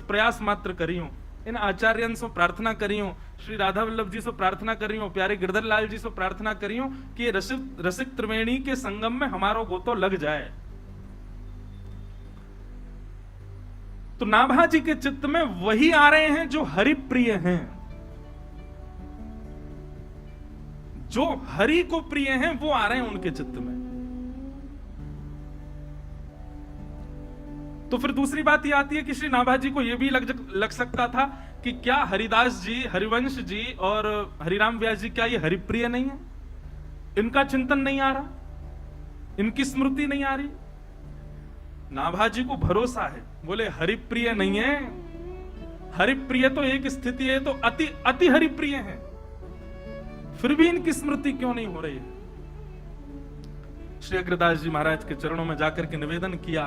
प्रयास मात्र करी हूं, इन आचार्यन से प्रार्थना करी हूं, श्री राधा वल्लभ जी से प्रार्थना करी हूं, प्यारे गिरधर लाल जी से प्रार्थना करी हूं कि रसिक त्रिवेणी के संगम में हमारो गोतो लग जाए। तो नाभा जी के चित्त में वही आ रहे हैं जो हरिप्रिय हैं, जो हरि को प्रिय हैं वो आ रहे हैं उनके चित्त में। तो फिर दूसरी बात यह आती है कि श्री नाभा जी को यह भी लग सकता था कि क्या हरिदास जी, हरिवंश जी और हरिराम व्यास जी क्या ये हरिप्रिय नहीं है? इनका चिंतन नहीं आ रहा, इनकी स्मृति नहीं आ रही। नाभा जी को भरोसा है, बोले हरिप्रिय नहीं है, हरिप्रिय तो एक स्थिति है, तो अति अति हरिप्रिय है, फिर भी इनकी स्मृति क्यों नहीं हो रही है? श्री अग्रदास जी महाराज के चरणों में जाकर के निवेदन किया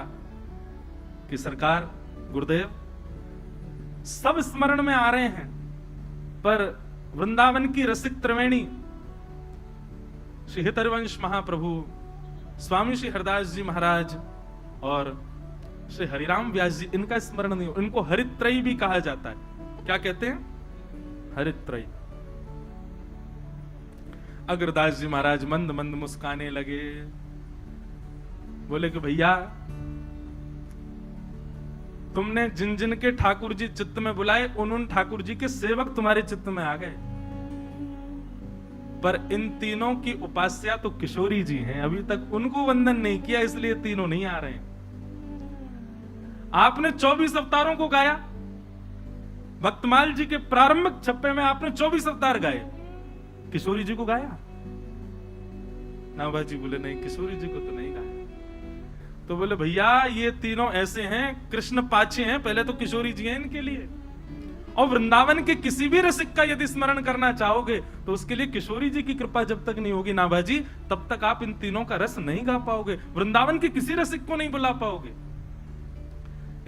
कि सरकार, गुरुदेव, सब स्मरण में आ रहे हैं, पर वृंदावन की रसिक त्रिवेणी श्री हितरवंश महाप्रभु, स्वामी श्री हरदास जी महाराज और श्री हरिराम व्यास जी, इनका स्मरण नहीं हो। इनको हरित्रयी भी कहा जाता है। क्या कहते हैं? हरित्रयी। अग्रदास जी महाराज मंद मंद मुस्काने लगे, बोले कि भैया, तुमने जिन जिन के ठाकुर जी चित्त में बुलाए, उन ठाकुर जी के सेवक तुम्हारे चित्त में आ गए, पर इन तीनों की उपास्या तो किशोरी जी हैं, अभी तक उनको वंदन नहीं किया, इसलिए तीनों नहीं आ रहे हैं। आपने 24 अवतारों को गाया, भक्तमाल जी के प्रारंभिक छप्पे में आपने 24 अवतार गाए, किशोरी जी को गाया? नाभा जी बोले नहीं, किशोरी जी को तो नहीं गाया। तो बोले भैया, ये तीनों ऐसे हैं, कृष्ण पाछे हैं, पहले तो किशोरी जी हैं इनके लिए। और वृंदावन के किसी भी रसिक का यदि स्मरण करना चाहोगे तो उसके लिए किशोरी जी की कृपा जब तक नहीं होगी नाभा जी, तब तक आप इन तीनों का रस नहीं गा पाओगे, वृंदावन के किसी रसिक को नहीं बुला पाओगे।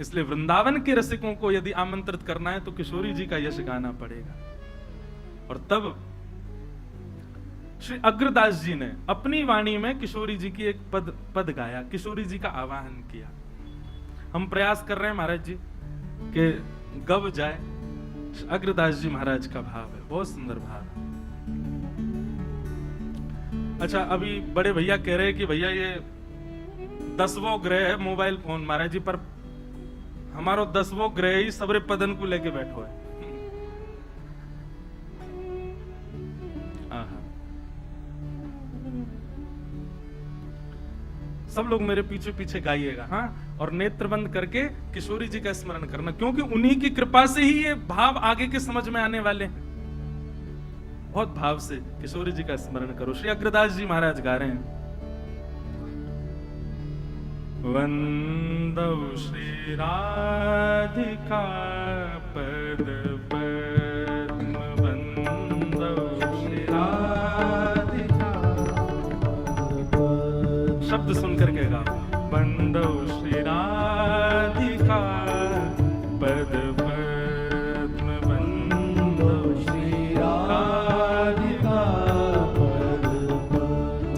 इसलिए वृंदावन के रसिकों को यदि आमंत्रित करना है तो किशोरी जी का यश गाना पड़ेगा। और तब श्री अग्रदास जी ने अपनी वाणी में किशोरी जी की एक पद गाया, किशोरी जी का आवाहन किया। हम प्रयास कर रहे हैं महाराज जी कि गब जाए। अग्रदास जी महाराज का भाव है, बहुत सुंदर भाव है। अच्छा, अभी बड़े भैया कह रहे हैं कि भैया ये 10वां ग्रह है मोबाइल फोन महाराज जी, पर हमारो 10वां ग्रह ही सबरे पदन को लेके बैठो है। सब लोग मेरे पीछे पीछे गाइएगा, हाँ, और नेत्र बंद करके किशोरी जी का स्मरण करना, क्योंकि उन्हीं की कृपा से ही ये भाव आगे के समझ में आने वाले हैं। बहुत भाव से किशोरी जी का स्मरण करो। श्री अग्रदास जी महाराज गा रहे हैं, वंदौ श्री राधिका पद पद्म, वंदौ श्री राधिका, शब्द सुनकर के गाओ, वंदौ श्री राधिका पद पद्म, वंदौ श्री राधिका पद पद्म,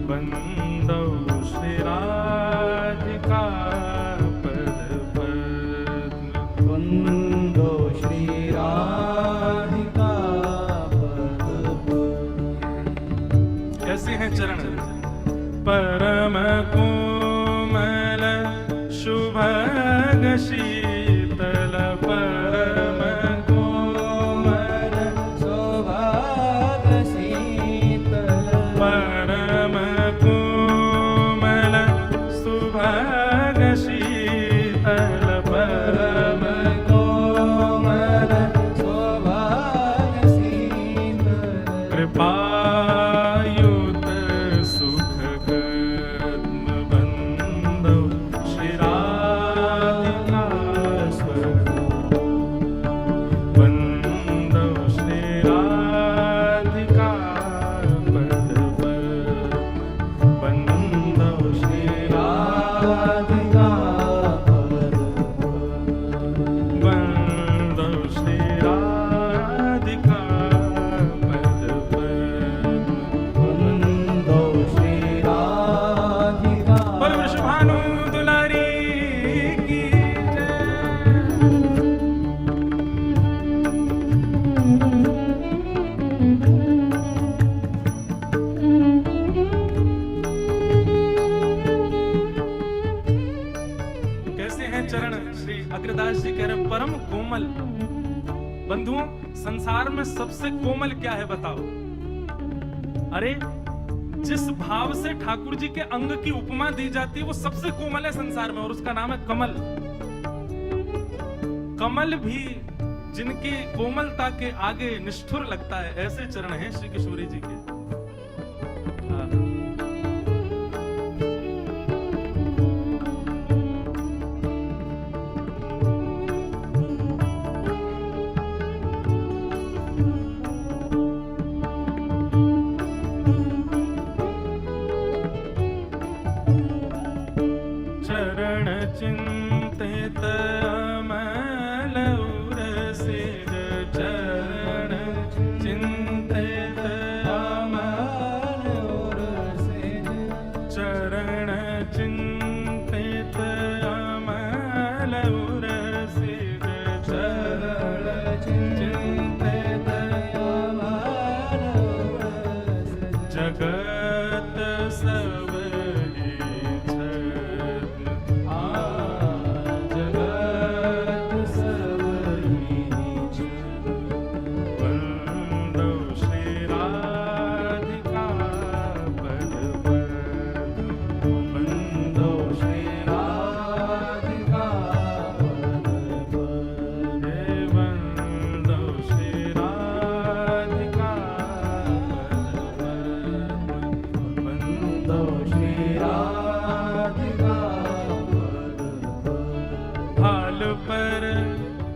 वंदौ श्री राधिका पद पद्म, वंदौ श्री राधिका पद पद्म। कैसे हैं चरण? परम कोमल शुभग शीतल, परम कोमल शुभग शीतल, परम कोमल शुभग शीतल, परम कोमल शुभग शीतल, कृपा अग्रदास जी कह रहे हैं परम कोमल। बंधुओं, संसार में सबसे कोमल क्या है बताओ? अरे जिस भाव से ठाकुर जी के अंग की उपमा दी जाती है वो सबसे कोमल है संसार में, और उसका नाम है कमल। कमल भी जिनकी कोमलता के आगे निष्ठुर लगता है, ऐसे चरण हैं श्री किशोरी जी के। चिंतित अमल उरसिर चरण चिंतित अमल उरसिर चरण चिंतित अमल उरसिर चरण चिंतित अमल उरसिर जगत सब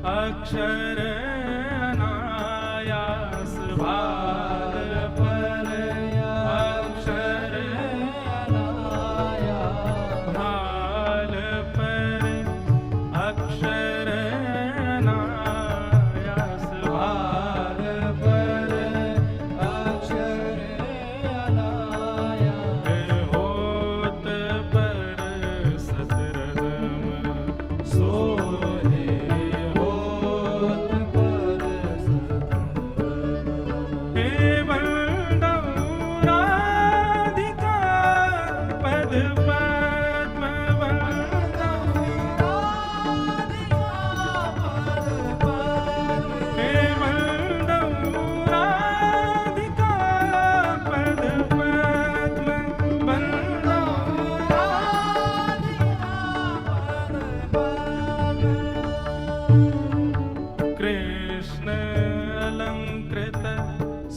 अक्षर अनायास भाल पर अक्षर अनायास भाल पर अक्षर अनायास भाल पर अक्षर अनायास होत पर सतरदम सोहे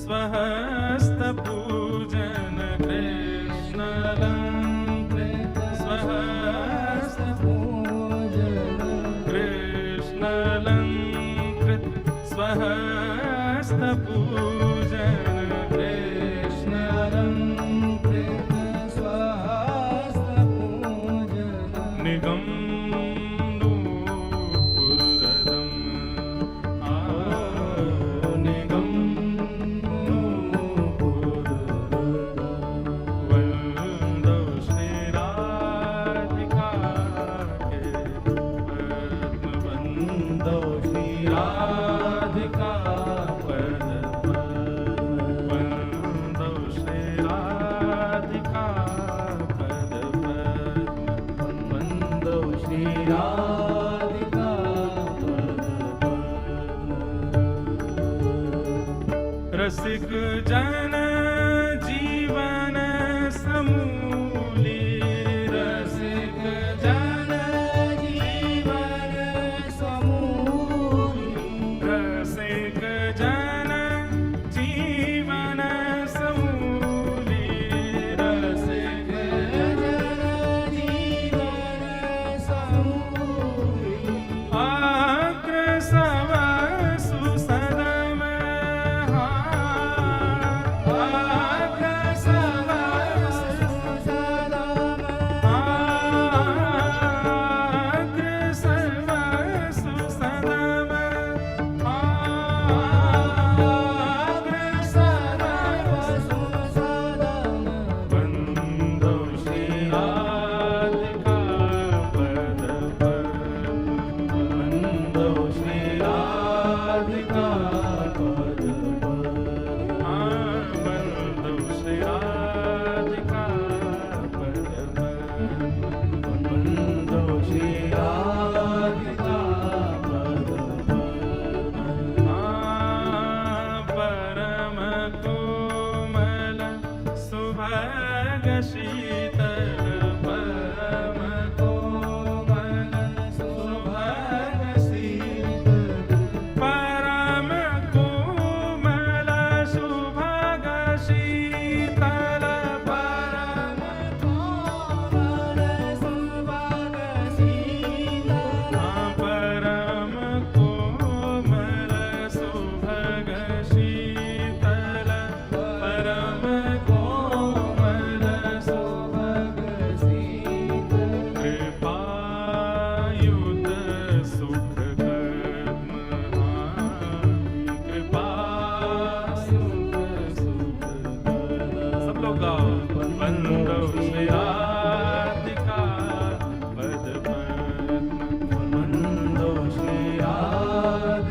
स्वहस्त पूजन कृष्ण अलंकृत स्वहस्त पूजन कृष्ण अलंकृत स्वहस्त पूजन कृष्ण अलंकृत स्वहस्त पूजन निगम रसिक जन जीवन समूली रसिक जन जीवन समूली रसिक जन जीवन समूली रसिक जन जीवन समूली अग्रसव सुसदम Radhika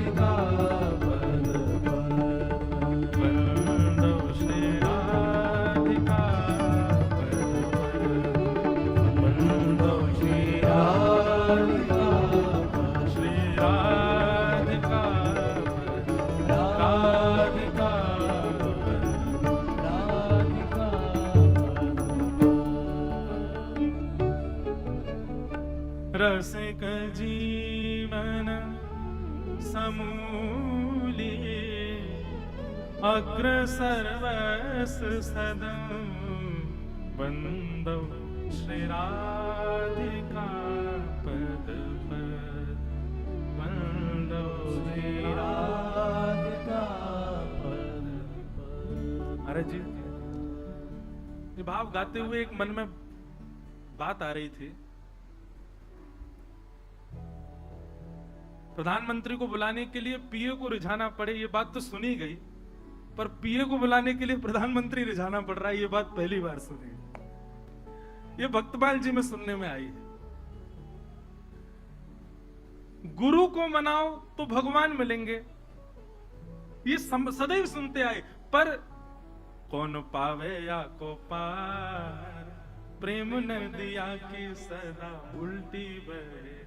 राधिका पद वंदो श्री राधिका पद वंदो श्री राधिका श्री राधिका राधिका राधिका रसिक जीवन समूली अग्रसर वस सदम वंदो श्री राधिका पद पद वंदो श्री राधिका पद अरे जी ये भाव गाते हुए एक मन में बात आ रही थी। प्रधानमंत्री को बुलाने के लिए पीए को रिझाना पड़े, ये बात तो सुनी गई, पर पीए को बुलाने के लिए प्रधानमंत्री रिझाना पड़ रहा है, ये बात पहली बार सुनी। ये भक्तपाल जी में सुनने में आई है। गुरु को मनाओ तो भगवान मिलेंगे, ये सदैव सुनते आए, पर कौन पावे या को पार, प्रेम नदिया की सदा उल्टी बहे।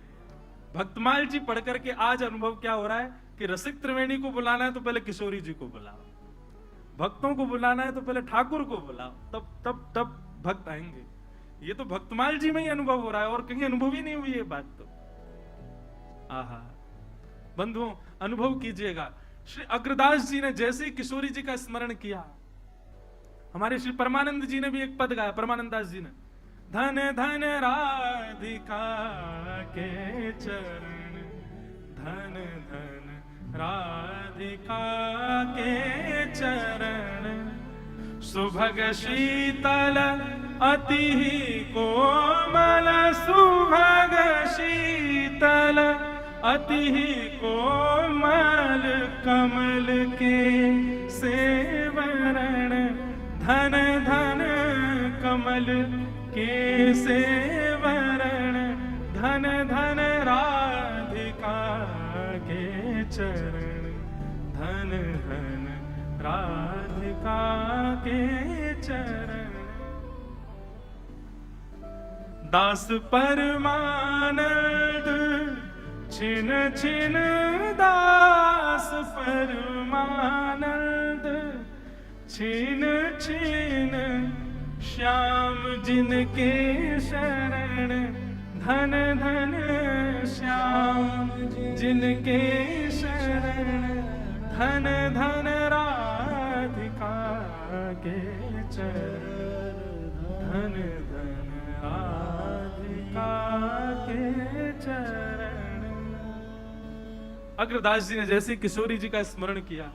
भक्तमाल जी पढ़ करके आज अनुभव क्या हो रहा है कि रसिक त्रिवेणी को बुलाना है तो पहले किशोरी जी को बुलाओ, भक्तों को बुलाना है तो पहले ठाकुर को बुलाओ, तब तब तब भक्त आएंगे। ये तो भक्तमाल जी में ही अनुभव हो रहा है और कहीं अनुभव ही नहीं हुई ये बात तो। आहा बंधुओं अनुभव कीजिएगा। श्री अग्रदास जी ने जैसे ही किशोरी जी का स्मरण किया, हमारे श्री परमानंद जी ने भी एक पद गाया, परमानंद दास जी ने, धन धन राधिका के चरण, धन धन राधिका के चरण, सुभग शीतल अति कोमल, सुभग शीतल अति कोमल, कमल के सेवरण, धन धन कमल के सेवरण, धन धन राधिका के चरण, धन धन राधिका के चरण। दास परमानंद छिन छिन, दास परमानंद छिन छिन, श्याम जिनके शरण, धन धन श्याम जिनके शरण, धन धन राधिका के चरण, धन धन राधिका के चरण। अग्रदास जी ने जैसे किशोरी जी का स्मरण किया,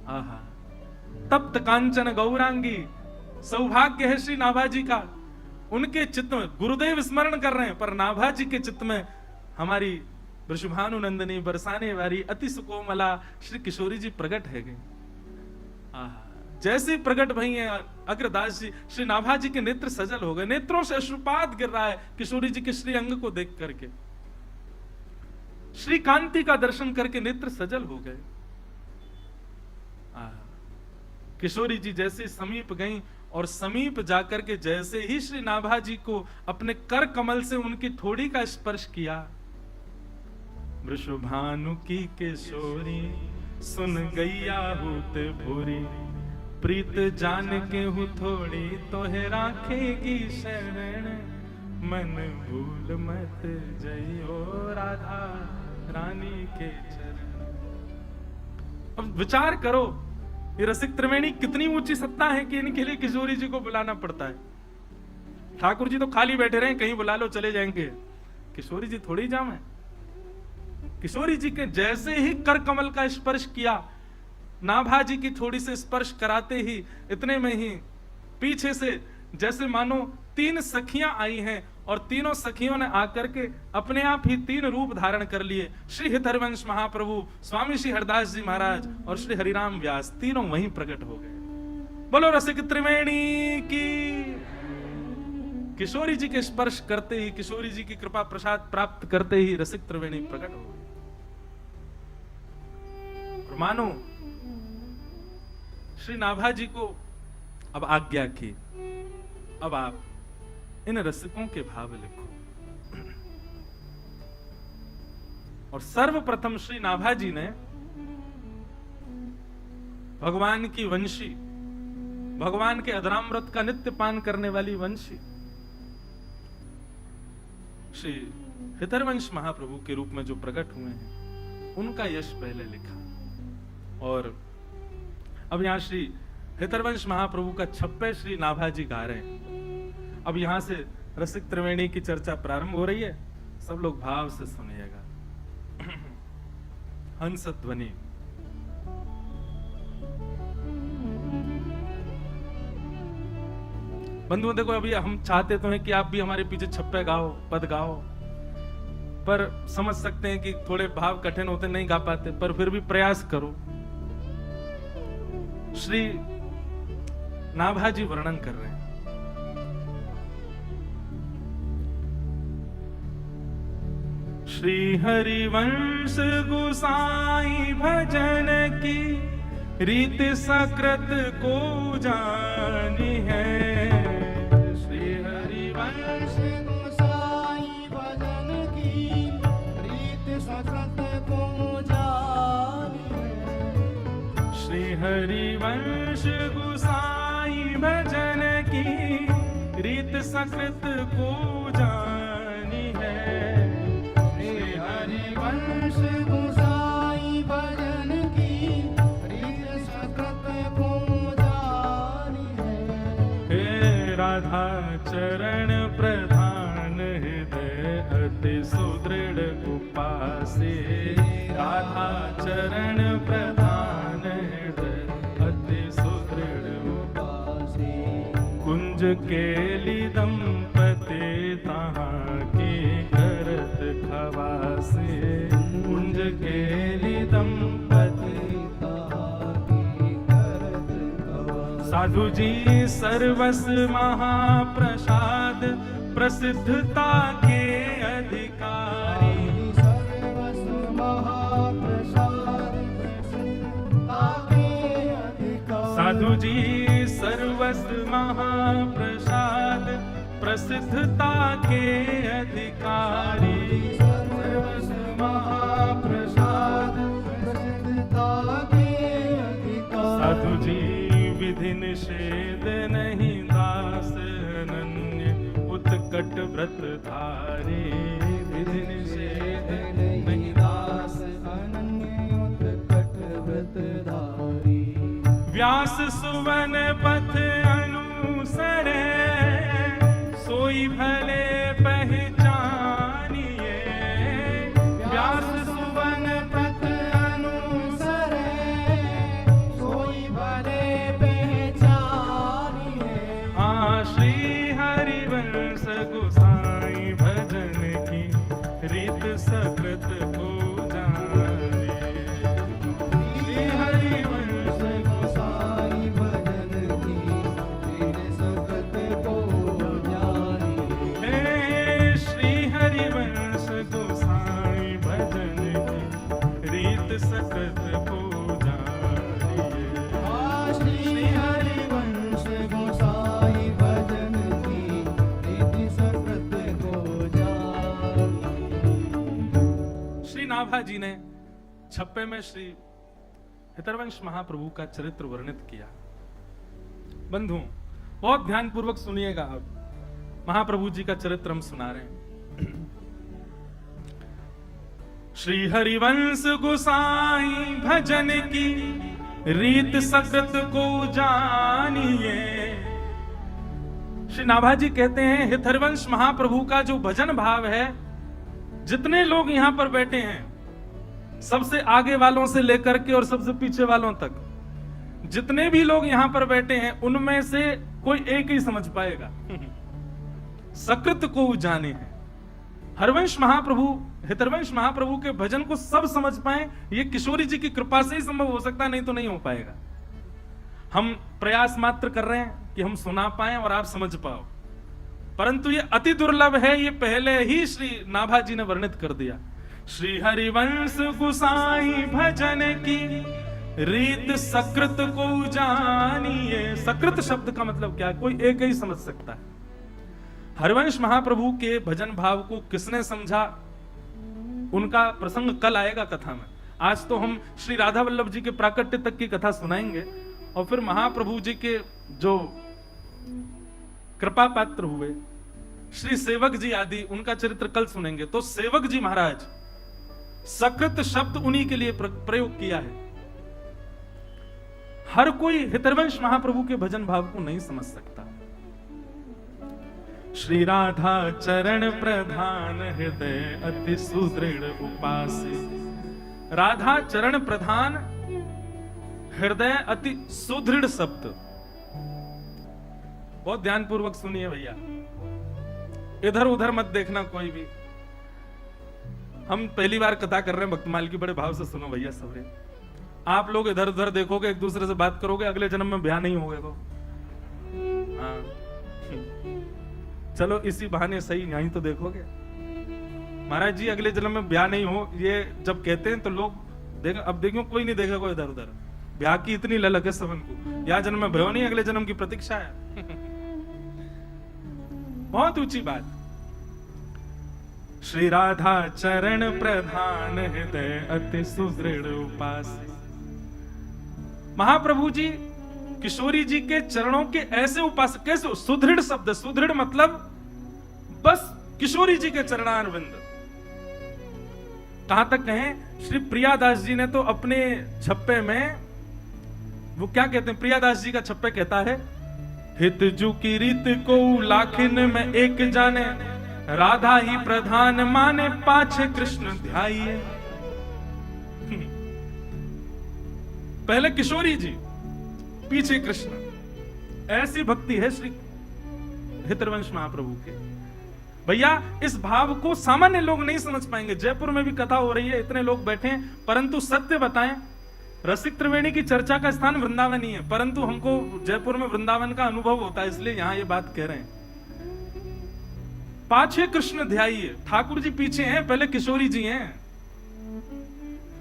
आहा तप्त कांचन गौरांगी, सौभाग्य है श्री नाभाजी का। उनके चित्त में गुरुदेव स्मरण कर रहे हैं, पर नाभाजी के चित्त में हमारी वृषभानु नंदिनी बरसाने वाली अति सुकोमला श्री किशोरी जी प्रकट है गई। जैसे प्रकट भई है अग्रदास जी, श्री नाभाजी के नेत्र सजल हो गए, नेत्रों से अश्रुपात गिर रहा है किशोरी जी के श्री अंग को देख करके, श्री कांति का दर्शन करके नेत्र सजल हो गए। किशोरी जी जैसे समीप गईं और समीप जाकर के जैसे ही श्री नाभाजी को अपने कर कमल से उनकी ठोड़ी का स्पर्श किया, वृषभानु की किशोरी सुन गैया होत भूरी, प्रीत जान के हूँ थोड़ी तोहे राखेगी शरण, मन भूल मत जइयो राधा रानी के चरण। अब विचार करो ये रसिक त्रिवेणी कितनी ऊंची सत्ता है कि इनके लिए किशोरी जी को बुलाना पड़ता है। ठाकुर जी तो खाली बैठे रहे, कहीं बुला लो चले जाएंगे, किशोरी जी थोड़ी जाम है। किशोरी जी के जैसे ही कर कमल का स्पर्श किया, नाभाजी की थोड़ी से स्पर्श कराते ही इतने में ही पीछे से जैसे मानो 3 सखियां आई हैं और तीनों सखियों ने आकर के अपने आप ही 3 रूप धारण कर लिए। श्री हितहरिवंश महाप्रभु, स्वामी श्री हरदास जी महाराज और श्री हरिराम व्यास, तीनों वहीं प्रकट हो गए। बोलो रसिक त्रिवेणी की। किशोरी जी के स्पर्श करते ही, किशोरी जी की कृपा प्रसाद प्राप्त करते ही रसिक त्रिवेणी प्रकट हो गए। मानो श्री नाभा जी को अब आज्ञा की, अब आप इन रसिकों के भाव लिखो। और सर्वप्रथम श्री नाभा जी ने भगवान की वंशी, भगवान के अधरामृत का नित्य पान करने वाली वंशी श्री हितरवंश महाप्रभु के रूप में जो प्रकट हुए हैं, उनका यश पहले लिखा। और अब यहां श्री हितरवंश महाप्रभु का छप्पे श्री नाभा जी गा रहे हैं। अब यहां से रसिक त्रिवेणी की चर्चा प्रारंभ हो रही है, सब लोग भाव से सुनिएगा। हंस ध्वनि। बंधुओं देखो, अभी हम चाहते तो हैं कि आप भी हमारे पीछे छप्पे गाओ, पद गाओ, पर समझ सकते हैं कि थोड़े भाव कठिन होते, नहीं गा पाते, पर फिर भी प्रयास करो। श्री नाभा जी वर्णन कर रहे हैं। श्री हरिवंश गोसाई भजन की रीत सकृत को जानी है। श्री हरिवंश गोसाई भजन की रीत सकृत को जानी है। श्री हरिवंश गोसाई भजन की रीत सकृत को जानी है। श्री हरिवंश गोसाई भजन की रीत सकृत को जानी है। हे राधा चरण प्रधान हृदय अति सुदृढ़ उपासे। राधा चरण प्रधान हृदय अति सुदृढ़ उपासे। कुंज केली दंपते तहाँ के करत खवासे। कुंज केली दंपते तहाँ की करत खवासे। साधु जी सर्वस महाप्रसाद प्रसिद्धता के अधिकारी। सर्वस महाप्रसाद प्रसिद्धता के अधिकारी। साधु जी सर्वस महाप्रसाद प्रसिद्धता के अधिकारी। सर्वस महाप्रसाद प्रसिद्धता के अधिकारी। साधु जी विधि निषेध नहीं दास अनन्य उत्कट व्रत धारे। विधि निषेध नहीं दास अनन्य उत्कट व्रत धारी। व्यास सुवन पथ अनुसरे सोई भले पहचानिए। व्यास सुवन पथ अनुसरे सोई भले पहचानिए। श्री हरिवंश गोसाई भजन की रीत सकृत को जाने। श्री हरिवंश गोसाई भजन की रीत सकृत को जानिए। हे श्री हरिवंश गोसाई भजन की रीत सकृत को जानिए। श्री हरिवंश गोसाई भजन की रीत सकृत को जानिए। श्री नाभा जी ने छप्पे में श्री हितरवंश महाप्रभु का चरित्र वर्णित किया। बंधु बहुत ध्यान पूर्वक सुनिएगा। अब महाप्रभु जी का चरित्र हम सुना रहे हैं। श्री हरिवंश गोसाई भजन की रीत सकृत को जानिए। श्री नाभा जी कहते हैं, हितरवंश महाप्रभु का जो भजन भाव है, जितने लोग यहां पर बैठे हैं, सबसे आगे वालों से लेकर के और सबसे पीछे वालों तक, जितने भी लोग यहां पर बैठे हैं, उनमें से कोई एक ही समझ पाएगा। सकृत को जाने हैं। हरवंश महाप्रभु, हितरवंश महाप्रभु के भजन को सब समझ पाए, ये किशोरी जी की कृपा से ही संभव हो सकता है, नहीं तो नहीं हो पाएगा। हम प्रयास मात्र कर रहे हैं कि हम सुना पाए और आप समझ पाओ, परंतु ये अति दुर्लभ है। ये पहले ही श्री नाभा जी ने वर्णित कर दिया। श्री हरिवंश गोसाई भजन की रीत सकृत को जानिए। सकृत शब्द का मतलब क्या है, कोई एक ही समझ सकता है। हरिवंश महाप्रभु के भजन भाव को किसने समझा, उनका प्रसंग कल आएगा कथा में। आज तो हम श्री राधा वल्लभ जी के प्राकट्य तक की कथा सुनाएंगे और फिर महाप्रभु जी के जो कृपा पात्र हुए श्री सेवक जी आदि, उनका चरित्र कल सुनेंगे। तो सेवक जी महाराज, सकृत शब्द उन्हीं के लिए प्रयोग किया है। हर कोई हितरवंश महाप्रभु के भजन भाव को नहीं समझ सकता। श्री राधा चरण प्रधान हृदय अति सुदृढ़ उपासी। राधा चरण प्रधान हृदय अति सुदृढ़ शब्द, बहुत ध्यानपूर्वक सुनिए भैया, इधर उधर मत देखना कोई भी। हम पहली बार कथा कर रहे हैं भक्तमाल की, बड़े भाव से सुनो भैया सबरे। आप लोग इधर उधर देखोगे, एक दूसरे से बात करोगे, अगले जन्म में ब्याह नहीं होगा तो हाँ। चलो इसी बहाने सही यहीं तो देखोगे। महाराज जी अगले जन्म में ब्याह नहीं हो, ये जब कहते हैं तो लोग देख, अब देखो कोई नहीं देखेगा इधर उधर। ब्याह की इतनी ललक है सबन को, या जन्म में भयो नहीं, अगले जन्म की प्रतीक्षा है। बहुत ऊंची बात। श्री राधा चरण प्रधान हृदय अति सुदृढ़ उपास। महाप्रभु जी किशोरी जी के चरणों के ऐसे उपासक, कैसे सुदृढ़ शब्द, सुदृढ़ मतलब बस किशोरी जी के चरणारविंद। कहां तक कहें, श्री प्रियादास जी ने तो अपने छप्पे में वो क्या कहते हैं, प्रियादास जी का छप्पे कहता है, हित जू की रीत को लाखिन में एक जाने, राधा ही प्रधान माने पाछे कृष्ण ध्याइए। पहले किशोरी जी पीछे कृष्ण, ऐसी भक्ति है श्री हितरवंश महाप्रभु के। भैया इस भाव को सामान्य लोग नहीं समझ पाएंगे। जयपुर में भी कथा हो रही है, इतने लोग बैठे हैं, परंतु सत्य बताएं, रसिक त्रिवेणी की चर्चा का स्थान वृंदावन ही है, परंतु हमको जयपुर में वृंदावन का अनुभव होता है, इसलिए यहां ये बात कह रहे हैं। पाछे कृष्ण ध्याइए, ठाकुर जी पीछे हैं, पहले किशोरी जी हैं।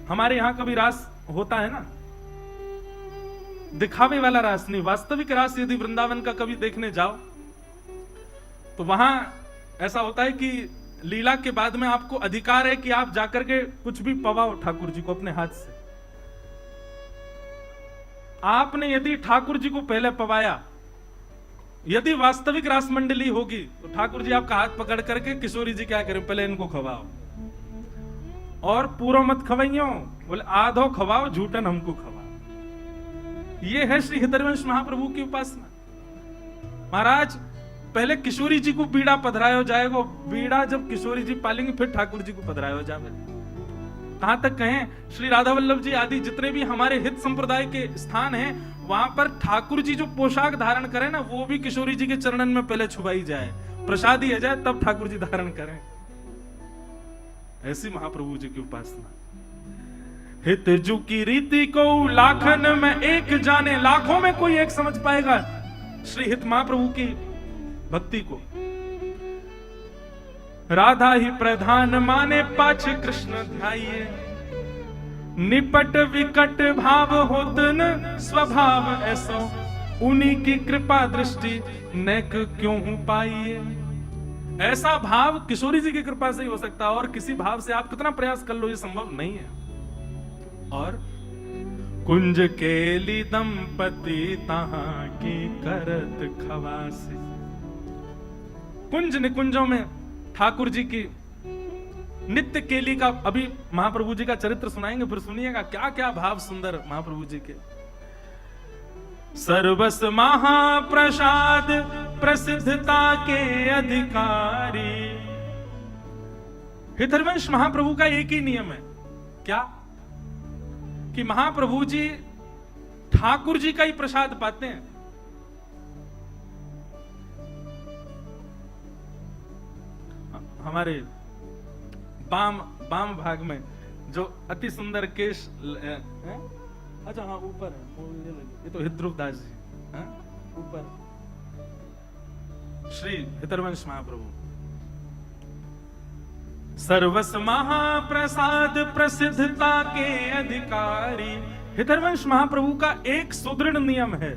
हमारे यहां कभी रास होता है ना, दिखावे वाला रास नहीं, वास्तविक रास यदि वृंदावन का कभी देखने जाओ तो वहां ऐसा होता है कि लीला के बाद में आपको अधिकार है कि आप जाकर के कुछ भी पवाओ ठाकुर जी को अपने हाथ से। आपने यदि ठाकुर जी को पहले पवाया, यदि वास्तविक रास मंडली होगी तो ठाकुर जी आपका हाथ पकड़ करके किशोरी जी क्या करें, पहले इनको खवाओ, और पूरा मत खवाइयो, बोले आधो खवाओ, झूठन हमको खवाओ। ये है श्री हितरवंश महाप्रभु की उपासना। महाराज पहले किशोरी जी को बीड़ा पधरायो जाएगा, बीड़ा जब किशोरी जी पालेंगे फिर ठाकुर जी को पधरायो जावे। कहां तक कहें, श्री राधा वल्लभ जी आदि जितने भी हमारे हित संप्रदाय के स्थान हैं, वहां पर ठाकुर जी जो पोशाक धारण करें ना, वो भी किशोरी जी के चरणन में पहले छुपाई जाए, प्रसाद दिया जाए, तब ठाकुर जी धारण करें। ऐसी महाप्रभु जी की उपासना। हित जू की रीति को लाखन में एक जाने, लाखों में कोई एक समझ पाएगा श्री हित महाप्रभु की भक्ति को। राधा ही प्रधान माने पाछे कृष्ण ध्याइए, निपट विकट भाव होतन स्वभाव ऐसो, उन्हीं की कृपा दृष्टि नेक क्यों पाइए। ऐसा भाव किशोरी जी की कृपा से ही हो सकता है, और किसी भाव से आप कितना प्रयास कर लो ये संभव नहीं है। और कुंज केली दंपति तहां की करत खवासी। कुंज निकुंजों में ठाकुर जी की नित्य केली का, अभी महाप्रभु जी का चरित्र सुनाएंगे, फिर सुनिएगा क्या क्या भाव सुंदर महाप्रभु जी के। सर्वस महाप्रसाद प्रसिद्धता के अधिकारी। हितरवंश महाप्रभु का एक ही नियम है, क्या कि महाप्रभु जी ठाकुर जी का ही प्रसाद पाते हैं। हमारे बाम भाग में जो अति सुंदर केश अच्छा हाँ ऊपर है, ये तो हितरूप दास जी, ऊपर श्री हितरवंश महाप्रभु। सर्वस महाप्रसाद प्रसिद्धता के अधिकारी, हितरवंश महाप्रभु का एक सुदृढ़ नियम है,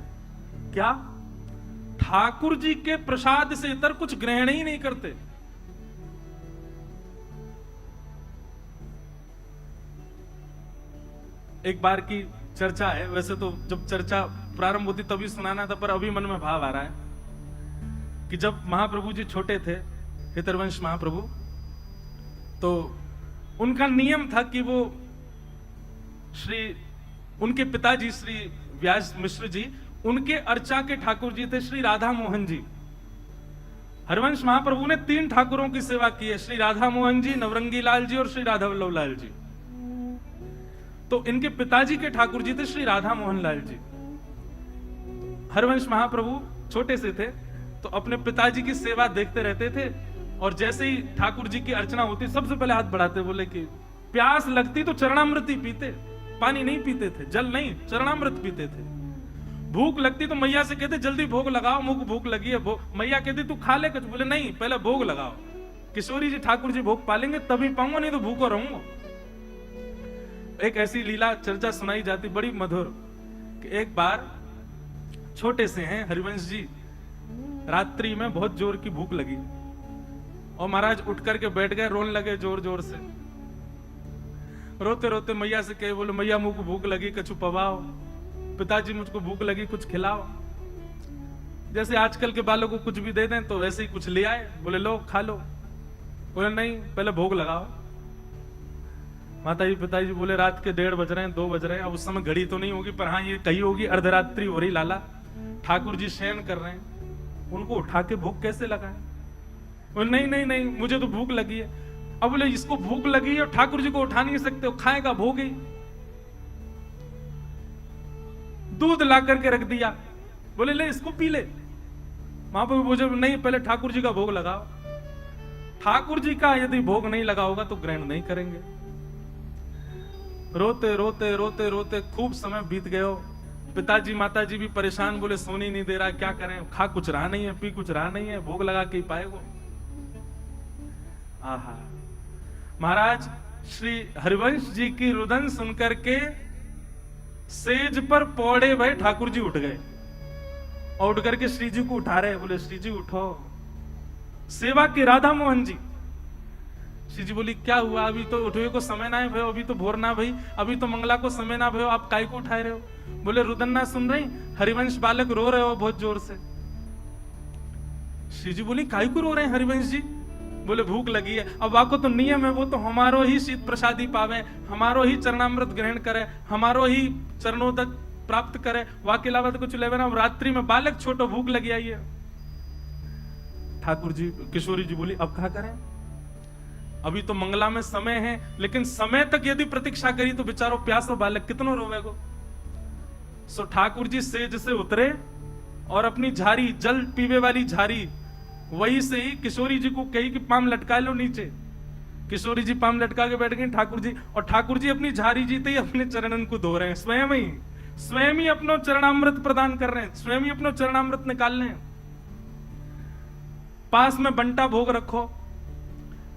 क्या? ठाकुर जी के प्रसाद से इतर कुछ ग्रहण ही नहीं करते। एक बार की चर्चा है, वैसे तो जब चर्चा प्रारंभ होती तभी सुनाना था, पर अभी मन में भाव आ रहा है कि जब महाप्रभु जी छोटे थे, हितरवंश महाप्रभु, तो उनका नियम था कि वो उनके पिताजी श्री व्यास मिश्र जी, उनके अर्चा के ठाकुर जी थे श्री राधा मोहन जी। हरिवंश महाप्रभु ने 3 ठाकुरों की सेवा की है, श्री राधा मोहन जी, नवरंगी लाल जी और श्री राधा वल्लभ लाल जी। तो इनके पिताजी के ठाकुर जी थे श्री राधा मोहन लाल जी। हरिवंश महाप्रभु छोटे से थे तो अपने पिताजी की सेवा देखते रहते थे, और जैसे ही ठाकुर जी की अर्चना होती सबसे पहले हाथ बढ़ाते, बोले कि प्यास लगती तो चरणामृत ही पीते, पानी नहीं पीते थे, जल नहीं, चरणामृत पीते थे। भूख लगती तो मैया से कहते जल्दी भोग लगाओ, मुझको भूख लगी है। मैया कहती तू खा ले कुछ, बोले नहीं पहले भोग लगाओ, किशोरी जी ठाकुर जी भोग पालेंगे तभी पाऊंगा, नहीं तो भूखो रहूंगा। एक ऐसी लीला चर्चा सुनाई जाती बड़ी मधुर कि एक बार छोटे से हैं हरिवंश जी, रात्रि में बहुत जोर की भूख लगी और महाराज उठ करके बैठ गए, रोने लगे जोर जोर से। रोते रोते मैया से कहे, बोले मैया मुझको भूख लगी, कछु पवाओ। पिताजी मुझको भूख लगी, कुछ खिलाओ। जैसे आजकल के बालों को कुछ भी दे दें तो वैसे ही कुछ ले आए, बोले लो खा लो। बोले नहीं पहले भोग लगाओ। माताजी पिताजी बोले रात के 1:30 बज रहे हैं, 2 बज रहे हैं, अब उस समय घड़ी तो नहीं होगी, पर हाँ ये कही होगी अर्धरात्रि हो रही लाला, ठाकुर जी शयन कर रहे हैं, उनको उठा के भूख कैसे लगाए? बोले नहीं नहीं नहीं मुझे तो भूख लगी है। अब बोले इसको भूख लगी है और ठाकुर जी को उठा नहीं सकते हो, खाएगा भोग ही। दूध ला करके रख दिया, बोले ले इसको पी ले। महाप्रभु बोले नहीं पहले ठाकुर जी का भोग लगाओ। ठाकुर जी का यदि भोग नहीं लगा होगा तो ग्रहण नहीं करेंगे। रोते रोते रोते रोते खूब समय बीत गयो। पिताजी माताजी भी परेशान, बोले सोने नहीं दे रहा, क्या करें, खा कुछ रहा नहीं है, पी कुछ रहा नहीं है, भोग लगा के ही पाएगो। आहा, महाराज श्री हरिवंश जी की रुदन सुनकर के सेज पर पौड़े भय ठाकुर जी उठ गए और उठ करके श्री जी को उठा रहे, बोले श्री जी उठो। सेवा की राधा मोहन जी। श्री जी बोली क्या हुआ, अभी तो उठवे को समय ना है भयो, अभी तो भोर ना भई, अभी तो मंगला को समय ना भयो, आप काय को उठाए रहे हो? बोले रुदन ना सुन रही, हरिवंश बालक रो रहे हो बहुत जोर से। श्री जी बोली काय को रो रहे हैं हरिवंश जी? बोले भूख लगी है। अब वाको तो नियम है, वो तो हमारो ही शीत प्रसादी पावे, हमारो ही चरणामृत ग्रहण करे, हमारो ही चरणोदक प्राप्त करे, वाके अलावा तो कुछ लेवे ना। रात्रि में बालक छोटो भूख लगी आई है। ठाकुर जी किशोरी जी बोली अब क्या करें, अभी तो मंगला में समय है, लेकिन समय तक यदि प्रतीक्षा करी तो बेचारो प्यासो बालक कितनो रोवेगो। सो ठाकुर जी सेज से उतरे और अपनी झारी, जल पीवे वाली झारी, वही से ही किशोरी जी को कही कि पाम लटका लो नीचे। किशोरी जी पाम लटका के बैठ गई ठाकुर जी, और ठाकुर जी अपनी झारी जीते ही अपने चरणन को धो रहे हैं, स्वयं ही अपनो चरणामृत प्रदान कर रहे हैं, स्वयं ही अपनो चरणामृत निकाल रहे हैं। पास में बंटा भोग रखो।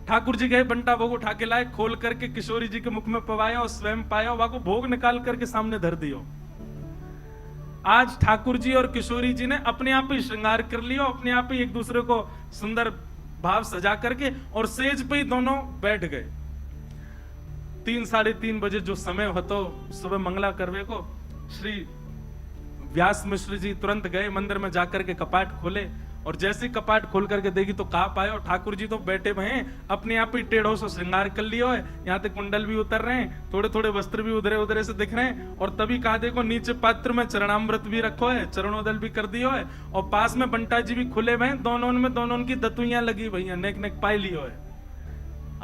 ठाकुर जी गए, बंटा भोग उठा के लाए, खोल करके किशोरी जी के मुख में पवाया और स्वयं पाया, वहां को भोग निकाल करके सामने धर दियो। आज ठाकुर जी और किशोरी जी ने अपने आप ही श्रृंगार कर लिया, अपने आप ही एक दूसरे को सुंदर भाव सजा करके और सेज पे ही दोनों बैठ गए। 3 साढ़े 3 बजे जो समय हो तो सुबह मंगला करवे को श्री व्यास मिश्र जी तुरंत गए मंदिर में जाकर के कपाट खोले, और जैसे कपाट खोल करके देखी तो कहा पाए, और ठाकुर जी तो बैठे हुए हैं, अपने आप ही टेढ़ों से श्रृंगार कर लिया है, यहाँ तक कुंडल भी उतर रहे हैं, थोड़े थोड़े वस्त्र भी उधरे उधरे से दिख रहे हैं, और तभी कहा देखो नीचे पात्र में चरणामृत भी रखो है, चरणोदल भी कर दियो है, और पास में बंटा जी भी खुले हुए हैं, दोनों की दतुइयां लगी भैया, नेक नेक पाई लियो है।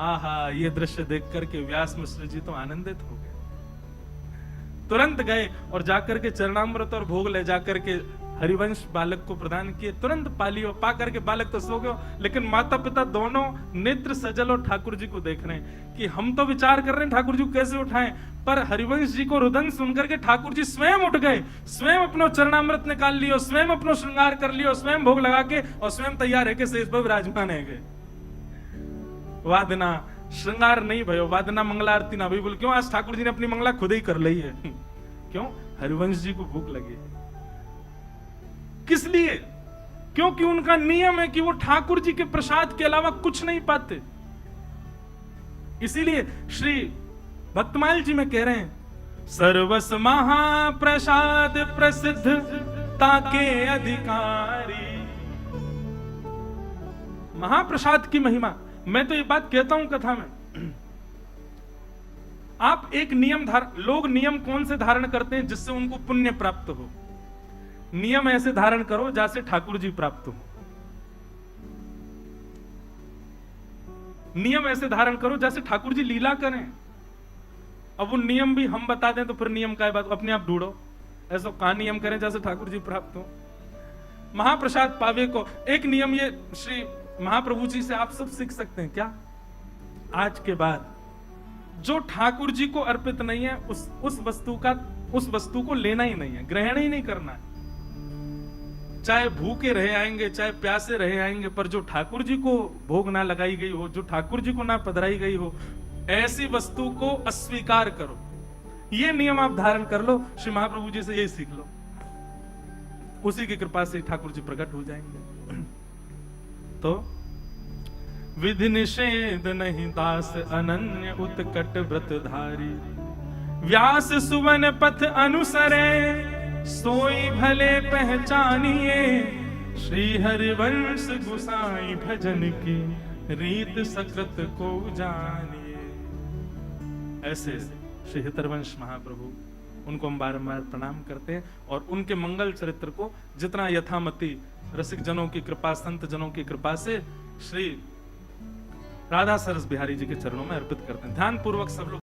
आहा, ये दृश्य देख करके व्यास मिश्र जी तो आनंदित हो गए, तुरंत गए और जाकर के चरणामृत और भोग ले जाकर के हरिवंश बालक को प्रदान किए। तुरंत पालियो, पा करके बालक तो सो गयो, लेकिन माता पिता दोनों नेत्र सजल और ठाकुर जी को देख रहे हैं कि हम तो विचार कर रहे हैं ठाकुर जी को कैसे उठाएं, पर हरिवंश जी को रुदन सुनकर के ठाकुर जी स्वयं उठ गए, स्वयं अपनो चरणामृत निकाल लियो, स्वयं अपनो श्रृंगार कर लियो, स्वयं भोग लगा के और स्वयं तैयार है के शेष पर विराजमान है गए। वादना श्रृंगार नहीं भयो, वादना मंगला आरती ना भाई, बोल क्यों, आज ठाकुर जी ने अपनी मंगला खुद ही कर ली है। क्यों? हरिवंश जी को भूख लगी। किस लिए? क्योंकि उनका नियम है कि वो ठाकुर जी के प्रसाद के अलावा कुछ नहीं पाते। इसीलिए श्री भक्तमाल जी में कह रहे हैं, सर्वस महाप्रसाद प्रसिद्ध ताके अधिकारी। महाप्रसाद की महिमा, मैं तो ये बात कहता हूं कथा में। आप एक नियम लोग नियम कौन से धारण करते हैं जिससे उनको पुण्य प्राप्त हो? नियम ऐसे धारण करो जैसे ठाकुर जी प्राप्त हो। नियम ऐसे धारण करो जैसे ठाकुर जी लीला करें। अब वो नियम भी हम बता दें तो फिर नियम का बात अपने आप ढूंढो। ऐसा कहा नियम करें जैसे ठाकुर जी प्राप्त हो। महाप्रसाद पावे को एक नियम ये श्री महाप्रभु जी से आप सब सीख सकते हैं। क्या? आज के बाद जो ठाकुर जी को अर्पित नहीं है उस वस्तु को लेना ही नहीं है, ग्रहण ही नहीं करना है। चाहे भूखे रहे आएंगे, चाहे प्यासे रहे आएंगे, पर जो ठाकुर जी को भोग ना लगाई गई हो, जो ठाकुर जी को ना पधराई गई हो, ऐसी वस्तु को अस्वीकार करो। ये नियम आप धारण कर लो। श्री महाप्रभु जी से यही सीख लो, उसी की कृपा से ठाकुर जी प्रकट हो जाएंगे। तो विधि निषेध नहीं दास अनन्य उत्कट व्रतधारी, व्यास सुवन पथ अनुसरे सोई भले पहचानिए, श्री हरिवंश गुसाई भजन की रीत सकृत को जानिए। ऐसे श्री हितरवंश महाप्रभु, उनको हम बारंबार प्रणाम करते हैं और उनके मंगल चरित्र को जितना यथामति रसिक जनों की कृपा, संत जनों की कृपा से श्री राधा सरस बिहारी जी के चरणों में अर्पित करते हैं। ध्यान पूर्वक सब लोग